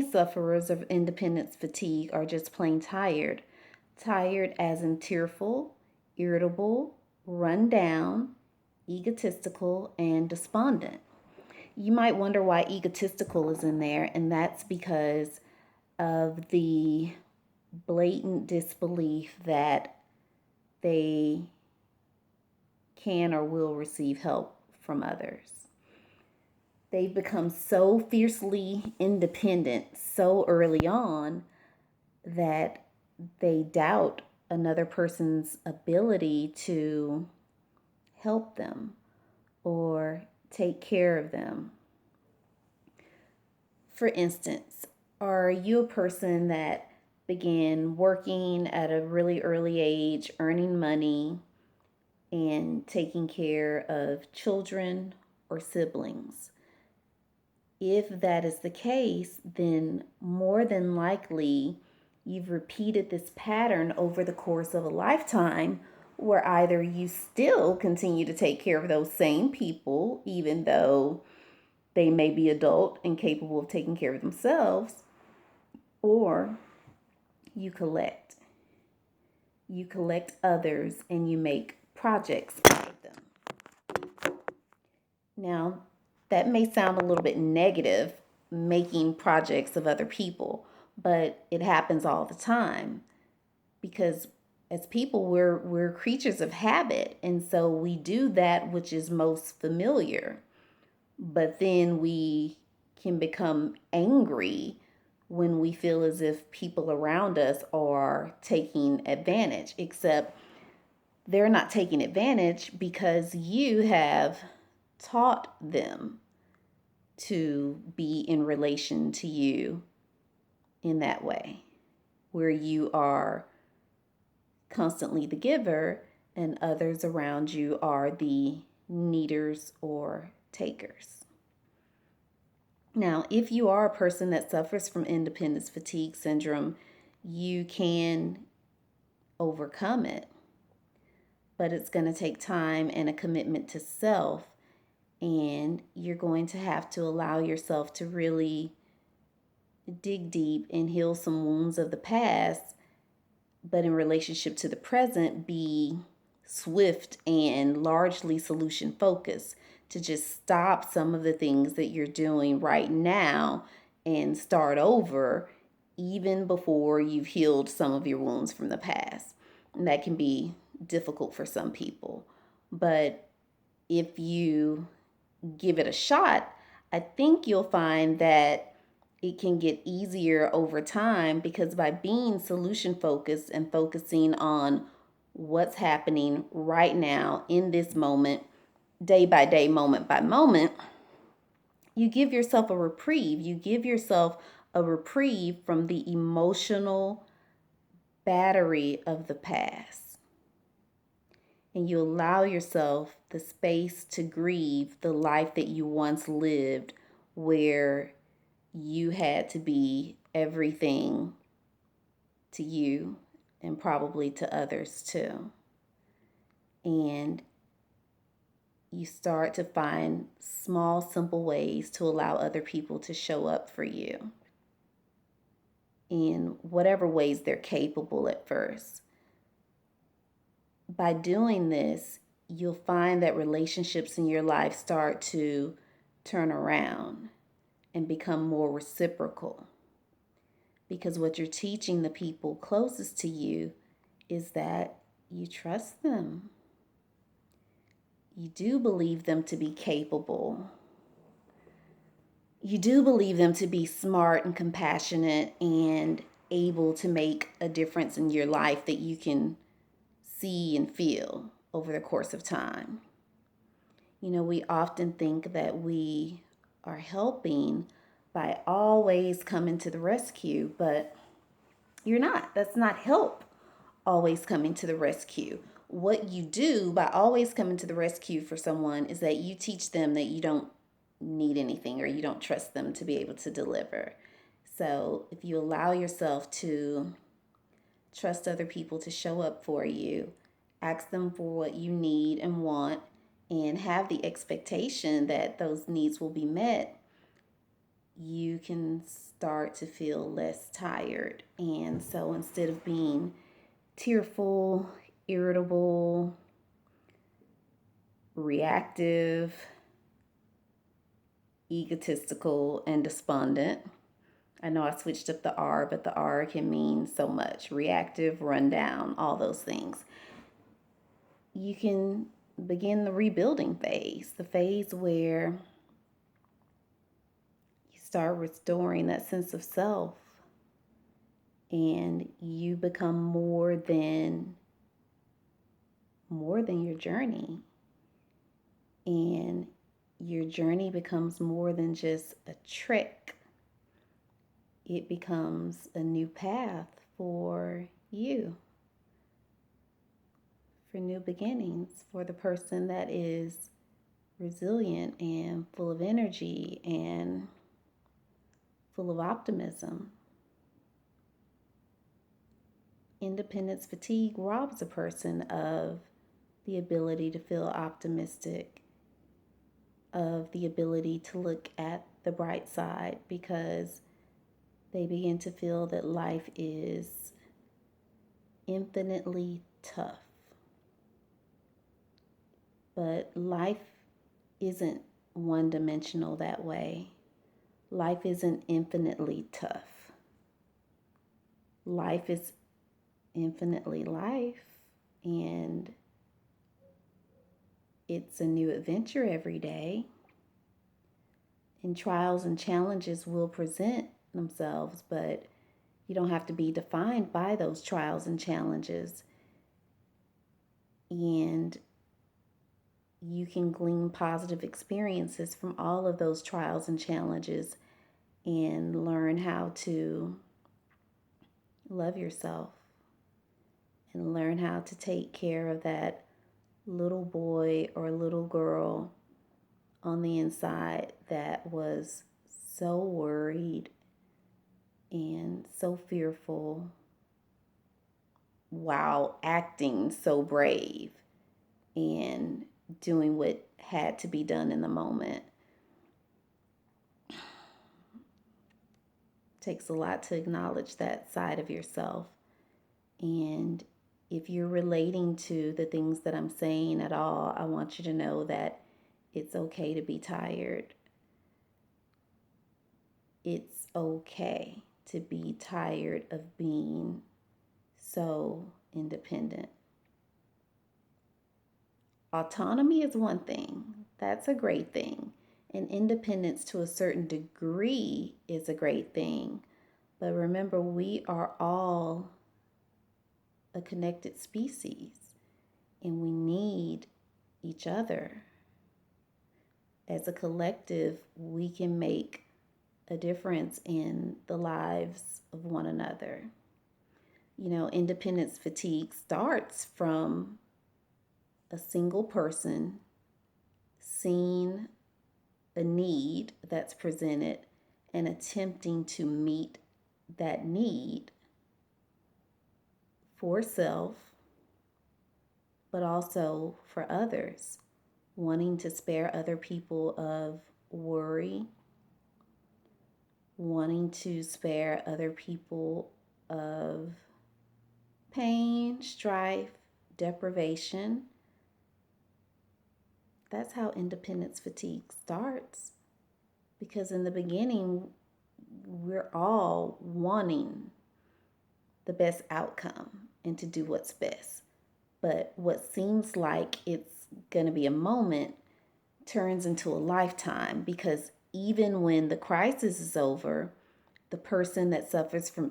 Many sufferers of independence fatigue are just plain tired. Tired as in tearful, irritable, run down, egotistical, and despondent. You might wonder why egotistical is in there, and that's because of the blatant disbelief that they can or will receive help from others. They've become so fiercely independent so early on that they doubt another person's ability to help them or take care of them. For instance, are you a person that began working at a really early age, earning money, and taking care of children or siblings? If that is the case, then more than likely you've repeated this pattern over the course of a lifetime where either you still continue to take care of those same people, even though they may be adult and capable of taking care of themselves, or you collect. You collect others and you make projects out of them. Now, that may sound a little bit negative, making projects of other people, but it happens all the time because as people we're creatures of habit, and so we do that which is most familiar. But then we can become angry when we feel as if people around us are taking advantage, except they're not taking advantage because you have taught them to be in relation to you in that way, where you are constantly the giver and others around you are the needers or takers. Now, if you are a person that suffers from independence fatigue syndrome, you can overcome it, but it's going to take time and a commitment to self, and you're going to have to allow yourself to really dig deep and heal some wounds of the past, but in relationship to the present, be swift and largely solution focused to just stop some of the things that you're doing right now and start over even before you've healed some of your wounds from the past. And that can be difficult for some people. But if you give it a shot, I think you'll find that it can get easier over time, because by being solution focused and focusing on what's happening right now in this moment, day by day, moment by moment, you give yourself a reprieve. You give yourself a reprieve from the emotional battery of the past. And you allow yourself the space to grieve the life that you once lived, where you had to be everything to you and probably to others too. And you start to find small, simple ways to allow other people to show up for you in whatever ways they're capable at first. By doing this, you'll find that relationships in your life start to turn around and become more reciprocal. Because what you're teaching the people closest to you is that you trust them. You do believe them to be capable. You do believe them to be smart and compassionate and able to make a difference in your life that you can see and feel over the course of time. You know, we often think that we are helping by always coming to the rescue, but you're not. That's not help, always coming to the rescue. What you do by always coming to the rescue for someone is that you teach them that you don't need anything or you don't trust them to be able to deliver. So if you allow yourself to trust other people to show up for you, ask them for what you need and want, and have the expectation that those needs will be met, you can start to feel less tired. And so instead of being tearful, irritable, reactive, egotistical, and despondent. I know I switched up the R, but the R can mean so much: reactive, rundown, all those things. You can begin the rebuilding phase, the phase where you start restoring that sense of self and you become more than your journey. And your journey becomes more than just a trek. It becomes a new path for you, for new beginnings, for the person that is resilient and full of energy and full of optimism. Independence fatigue robs a person of the ability to feel optimistic, of the ability to look at the bright side, because they begin to feel that life is infinitely tough. But life isn't one dimensional that way. Life isn't infinitely tough. Life is infinitely life, and it's a new adventure every day. And trials and challenges will present themselves, but you don't have to be defined by those trials and challenges. And you can glean positive experiences from all of those trials and challenges and learn how to love yourself and learn how to take care of that little boy or little girl on the inside that was so worried and so fearful while acting so brave and doing what had to be done in the moment. It takes a lot to acknowledge that side of yourself. And if you're relating to the things that I'm saying at all, I want you to know that it's okay to be tired. It's okay to be tired of being so independent. Autonomy is one thing, that's a great thing. And independence to a certain degree is a great thing. But remember, we are all a connected species and we need each other. As a collective, we can make a difference in the lives of one another. Independence fatigue starts from a single person seeing a need that's presented and attempting to meet that need for self, but also for others, wanting to spare other people of worry, wanting to spare other people of pain, strife, deprivation. That's how independence fatigue starts. Because in the beginning, we're all wanting the best outcome and to do what's best. But what seems like it's going to be a moment turns into a lifetime, because even when the crisis is over, the person that suffers from